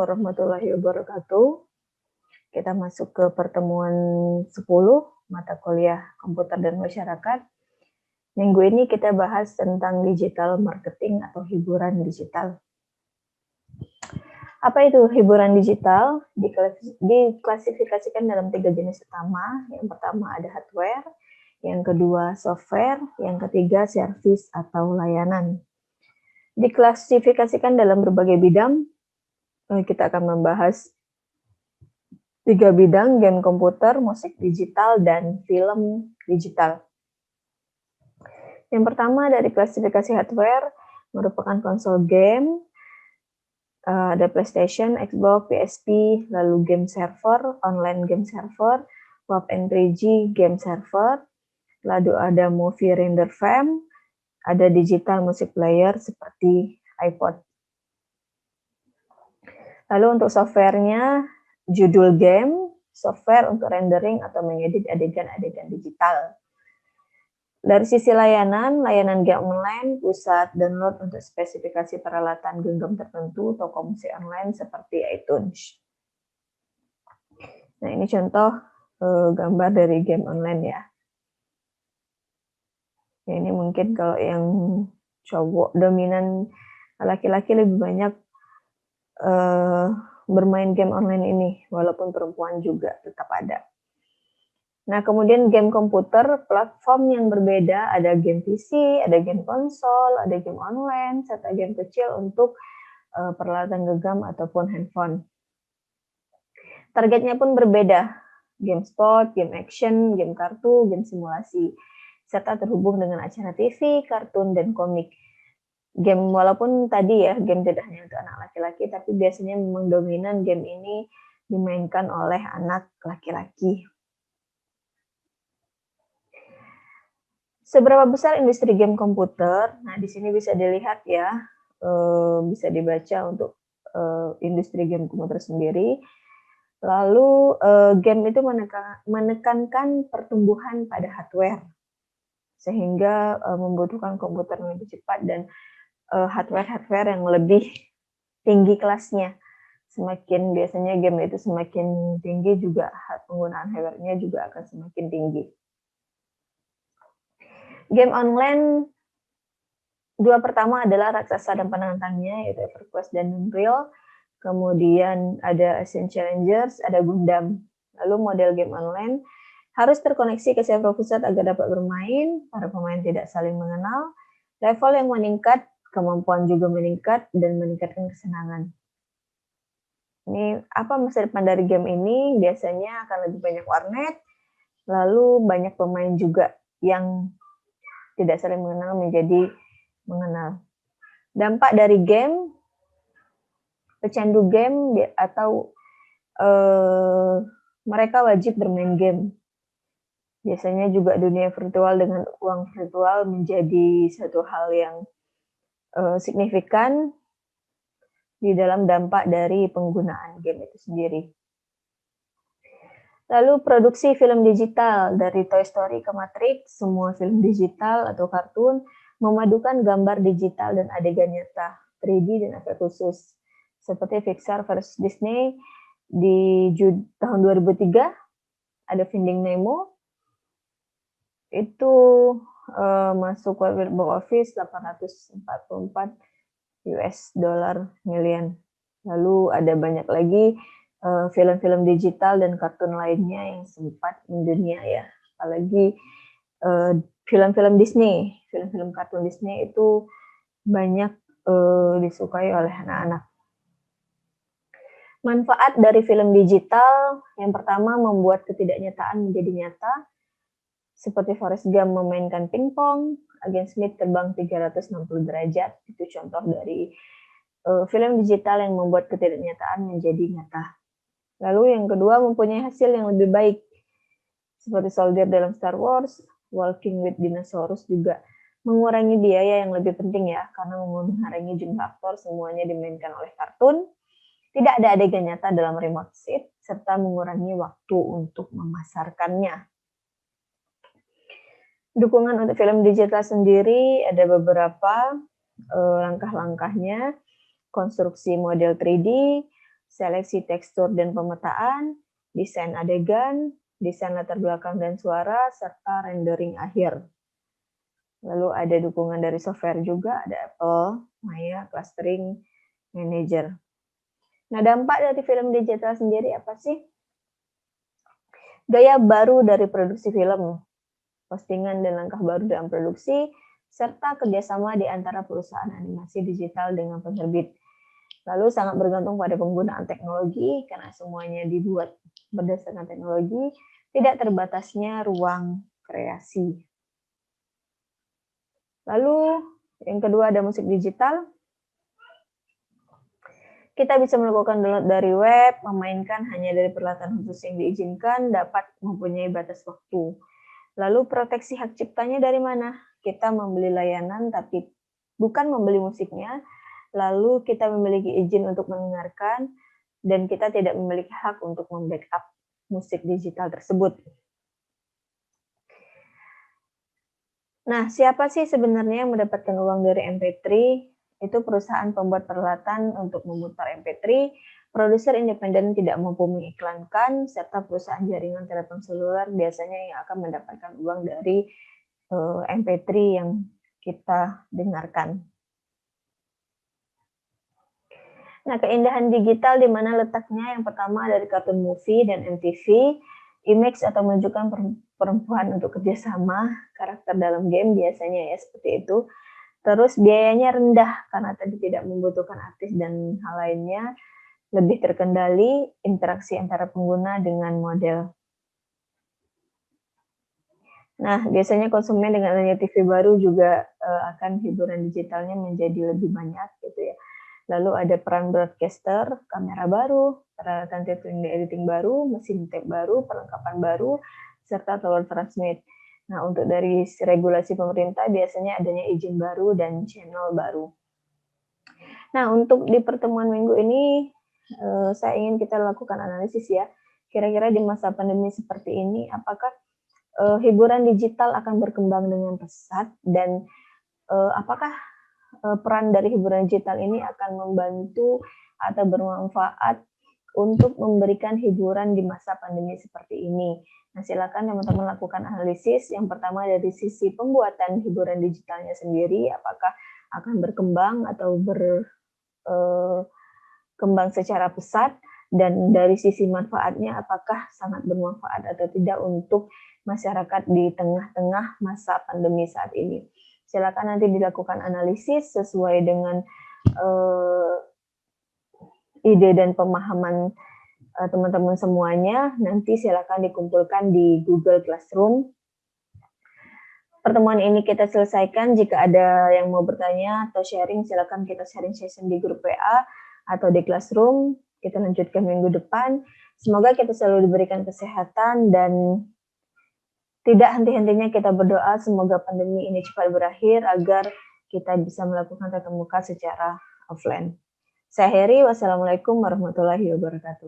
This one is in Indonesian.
warahmatullahi wabarakatuh. Kita masuk ke pertemuan 10 mata kuliah komputer dan masyarakat. Minggu ini kita bahas tentang digital marketing atau hiburan digital. Apa itu hiburan digital? Diklasifikasikan dalam 3 jenis utama. Yang pertama ada hardware, yang kedua software, yang ketiga service atau layanan. Diklasifikasikan dalam berbagai bidang. Kita akan membahas 3 bidang: game komputer, musik digital, dan film digital. Yang pertama dari klasifikasi hardware merupakan konsol game, ada PlayStation, Xbox, PSP, lalu game server, online game server, WAP and 3G game server, lalu ada movie render farm, ada digital music player seperti iPod. Lalu untuk softwarenya, judul game, software untuk rendering atau mengedit adegan-adegan digital. Dari sisi layanan game online, pusat download untuk spesifikasi peralatan genggam tertentu, toko musik online seperti iTunes. Nah, ini contoh gambar dari game online ya. Ini mungkin kalau yang cowok dominan, laki-laki lebih banyak bermain game online ini, walaupun perempuan juga tetap ada. Nah, kemudian game komputer, platform yang berbeda, ada game PC, ada game konsol, ada game online, serta game kecil untuk peralatan genggam ataupun handphone. Targetnya pun berbeda, game sport, game action, game kartu, game simulasi, serta terhubung dengan acara TV, kartun, dan komik. Game, walaupun tadi ya, game tidak hanya untuk anak laki-laki, tapi biasanya memang dominan game ini dimainkan oleh anak laki-laki. Seberapa besar industri game komputer? Nah, di sini bisa dilihat ya, bisa dibaca untuk industri game komputer sendiri. Lalu game itu menekankan pertumbuhan pada hardware, sehingga membutuhkan komputer yang lebih cepat dan hardware yang lebih tinggi kelasnya. Semakin biasanya game itu semakin tinggi, juga penggunaan hardware-nya juga akan semakin tinggi. Game online, 2 pertama adalah raksasa dan penantangnya, yaitu EverQuest dan Unreal. Kemudian ada Ascent Challengers, ada Gundam. Lalu model game online harus terkoneksi ke server pusat agar dapat bermain, para pemain tidak saling mengenal, level yang meningkat, kemampuan juga meningkat, dan meningkatkan kesenangan. Ini apa masa depan dari game ini? Biasanya akan lebih banyak warnet, lalu banyak pemain juga yang tidak saling mengenal menjadi mengenal. Dampak dari game, pecandu game atau mereka wajib bermain game. Biasanya juga dunia virtual dengan uang virtual menjadi satu hal yang signifikan di dalam dampak dari penggunaan game itu sendiri. Lalu produksi film digital, dari Toy Story ke Matrix, semua film digital atau kartun memadukan gambar digital dan adegan nyata, 3D dan efek khusus. Seperti Pixar versus Disney di tahun 2003, ada Finding Nemo, itu masuk world box office 844 US dollar million. Lalu ada banyak lagi film-film digital dan kartun lainnya yang sempat mendunia ya. Apalagi film-film Disney, film-film kartun Disney itu banyak disukai oleh anak-anak. Manfaat dari film digital, yang pertama membuat ketidaknyataan menjadi nyata, seperti Forrest Gump memainkan pingpong, Agent Smith terbang 360 derajat, itu contoh dari film digital yang membuat ketidaknyataan menjadi nyata. Lalu yang kedua, mempunyai hasil yang lebih baik, seperti Soldier dalam Star Wars, Walking with Dinosaurus juga mengurangi biaya yang lebih penting ya, karena mengurangi jumlah aktor, semuanya dimainkan oleh kartun, tidak ada adegan nyata dalam remote seat, serta mengurangi waktu untuk memasarkannya. Dukungan untuk film digital sendiri ada beberapa langkah-langkahnya, konstruksi model 3D, seleksi tekstur dan pemetaan, desain adegan, desain latar belakang dan suara, serta rendering akhir. Lalu ada dukungan dari software juga, ada Apple, Maya, Clustering Manager. Nah, dampak dari film digital sendiri apa sih? Gaya baru dari produksi film, postingan dan langkah baru dalam produksi, serta kerjasama di antara perusahaan animasi digital dengan penerbit. Lalu sangat bergantung pada penggunaan teknologi, karena semuanya dibuat berdasarkan teknologi, tidak terbatasnya ruang kreasi. Lalu yang kedua ada musik digital. Kita bisa melakukan download dari web, memainkan hanya dari peralatan khusus yang diizinkan, dapat mempunyai batas waktu. Lalu proteksi hak ciptanya dari mana? Kita membeli layanan tapi bukan membeli musiknya, lalu kita memiliki izin untuk mendengarkan, dan kita tidak memiliki hak untuk membackup musik digital tersebut. Nah, siapa sih sebenarnya yang mendapatkan uang dari MP3? Itu perusahaan pembuat peralatan untuk memutar MP3, produser independen tidak mampu mengiklankan, serta perusahaan jaringan telepon seluler biasanya yang akan mendapatkan uang dari MP3 yang kita dengarkan. Nah, keindahan digital di mana letaknya? Yang pertama dari Cartoon Movie dan MTV, image atau menunjukkan perempuan untuk kerjasama, karakter dalam game biasanya ya seperti itu. Terus biayanya rendah karena tadi tidak membutuhkan artis dan hal lainnya, lebih terkendali, interaksi antara pengguna dengan model. Nah, biasanya konsumen dengan adanya TV baru juga akan hiburan digitalnya menjadi lebih banyak gitu ya. Lalu ada peran broadcaster, kamera baru, peralatan editing baru, mesin tape baru, perlengkapan baru, serta tower transmit. Nah, untuk dari regulasi pemerintah biasanya adanya izin baru dan channel baru. Nah, untuk di pertemuan minggu ini, saya ingin kita lakukan analisis ya. Kira-kira di masa pandemi seperti ini, apakah hiburan digital akan berkembang dengan pesat, dan apakah peran dari hiburan digital ini akan membantu atau bermanfaat untuk memberikan hiburan di masa pandemi seperti ini. Nah, silakan teman-teman lakukan analisis. Yang pertama dari sisi pembuatan hiburan digitalnya sendiri, apakah akan berkembang atau berkembang secara pesat, dan dari sisi manfaatnya apakah sangat bermanfaat atau tidak untuk masyarakat di tengah-tengah masa pandemi saat ini. Silakan nanti dilakukan analisis sesuai dengan ide dan pemahaman teman-teman semuanya. Nanti silakan dikumpulkan di Google Classroom. Pertemuan ini kita selesaikan. Jika ada yang mau bertanya atau sharing, silakan kita sharing session di grup WA atau di Classroom. Kita lanjutkan minggu depan. Semoga kita selalu diberikan kesehatan dan tidak henti-hentinya kita berdoa semoga pandemi ini cepat berakhir agar kita bisa melakukan tatap muka secara offline. Saya Heri, wassalamualaikum warahmatullahi wabarakatuh.